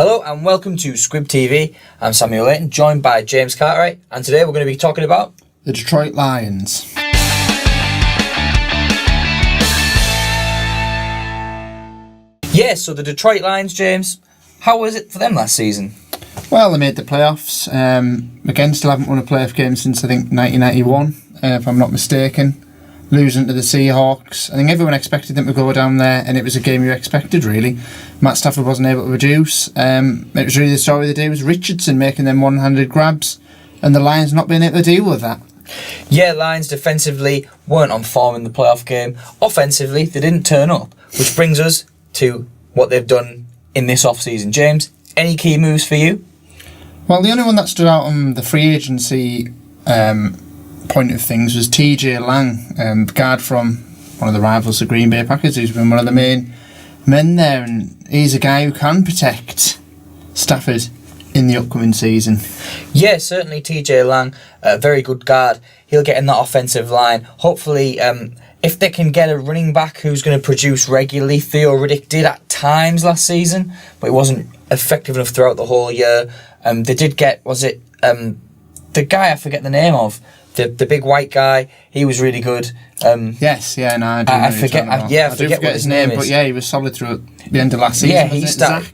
Hello and welcome to Squib TV. I'm Samuel Layton, joined by James Cartwright, and today we're going to be talking about the Detroit Lions. Yeah, so the Detroit Lions, James, how was it for them last season? Well, they made the playoffs. Again, still haven't won a playoff game since I think 1991, if I'm not mistaken. Losing to the Seahawks. I think everyone expected them to go down there, and it was a game you expected, really. Matt Stafford wasn't able to produce. It was really the story of the day was Richardson making them one-handed grabs, and the Lions not being able to deal with that. Yeah, Lions defensively weren't on form in the playoff game. Offensively, they didn't turn up, which brings us to what they've done in this off-season. James, any key moves for you? Well, the only one that stood out on the free agency point of things was TJ Lang, guard from one of the rivals, the Green Bay Packers, who's been one of the main men there, and he's a guy who can protect Stafford in the upcoming season. Yeah, certainly TJ Lang, a very good guard. He'll get in that offensive line. Hopefully, if they can get a running back who's going to produce regularly. Theo Riddick did at times last season, but it wasn't effective enough throughout the whole year. They did get, the guy I forget the name of, the big white guy, he was really good. I forget his name is. But yeah, he was solid through the end of last season. Yeah, he started.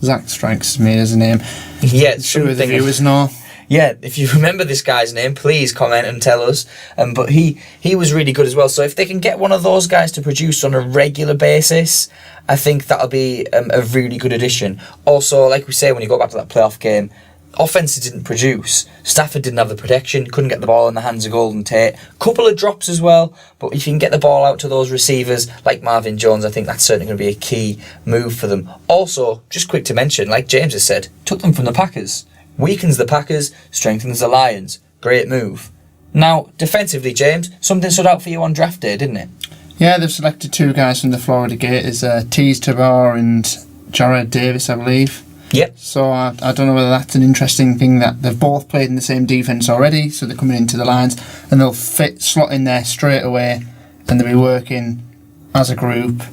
Zach strikes me as a name. Yeah, sure the viewers know. Yeah, if you remember this guy's name, please comment and tell us. But he was really good as well. So if they can get one of those guys to produce on a regular basis, I think that'll be a really good addition. Also, like we say, when you go back to that playoff game, offense didn't produce. Stafford didn't have the protection, couldn't get the ball in the hands of Golden Tate. Couple of drops as well, but if you can get the ball out to those receivers like Marvin Jones, I think that's certainly going to be a key move for them. Also, just quick to mention, like James has said, took them from the Packers. Weakens the Packers, strengthens the Lions. Great move. Now, defensively, James, something stood out for you on draft day, didn't it? Yeah, they've selected two guys from the Florida Gators, Teez Tabor and Jared Davis, I believe. Yep. So I don't know whether that's an interesting thing that they've both played in the same defence already, so they're coming into the Lions and they'll slot in there straight away and they'll be working as a group.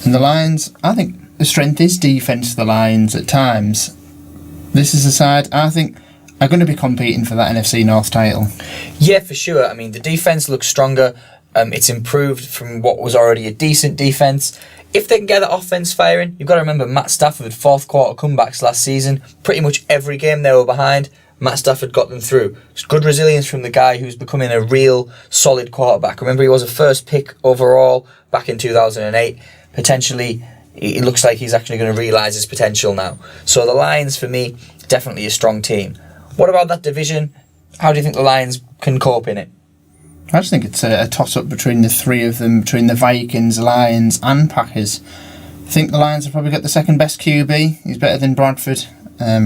And the Lions, I think the strength is defence for the Lions at times. This is a side I think are going to be competing for that NFC North title. Yeah, for sure. I mean, the defence looks stronger. It's improved from what was already a decent defence. If they can get that offense firing, you've got to remember Matt Stafford, fourth quarter comebacks last season. Pretty much every game they were behind, Matt Stafford got them through. It's good resilience from the guy who's becoming a real solid quarterback. Remember, he was a first pick overall back in 2008. Potentially, it looks like he's actually going to realise his potential now. So the Lions, for me, definitely a strong team. What about that division? How do you think the Lions can cope in it? I just think it's a toss-up between the three of them, between the Vikings, Lions and Packers. I think the Lions have probably got the second best QB. He's better than Bradford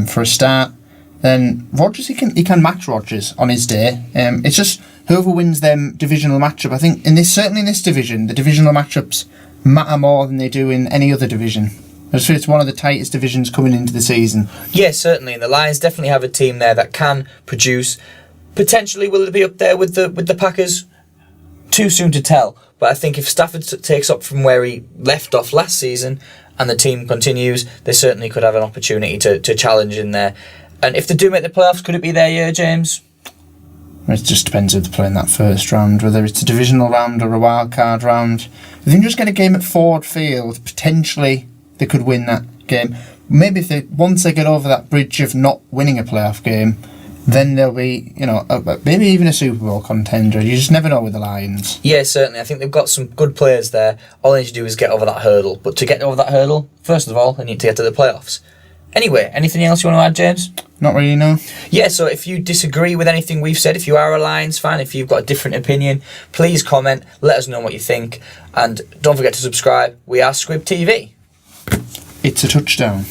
for a start. Then Rodgers, he can match Rodgers on his day. It's just whoever wins them divisional matchup. I think certainly in this division, the divisional matchups matter more than they do in any other division. I just feel it's one of the tightest divisions coming into the season. Yeah, certainly. And the Lions definitely have a team there that can produce. Potentially, will it be up there with the Packers? Too soon to tell. But I think if Stafford takes up from where he left off last season and the team continues, they certainly could have an opportunity to challenge in there. And if they do make the playoffs, could it be their year, James? It just depends if they play in that first round, whether it's a divisional round or a wild card round. If they can just get a game at Ford Field, potentially they could win that game. Maybe once they get over that bridge of not winning a playoff game, then they'll be, maybe even a Super Bowl contender. You just never know with the Lions. Yeah, certainly. I think they've got some good players there. All they need to do is get over that hurdle. But to get over that hurdle, first of all, they need to get to the playoffs. Anyway, anything else you want to add, James? Not really, no. Yeah, so if you disagree with anything we've said, if you are a Lions fan, if you've got a different opinion, please comment, let us know what you think. And don't forget to subscribe. We are Squib TV. It's a touchdown.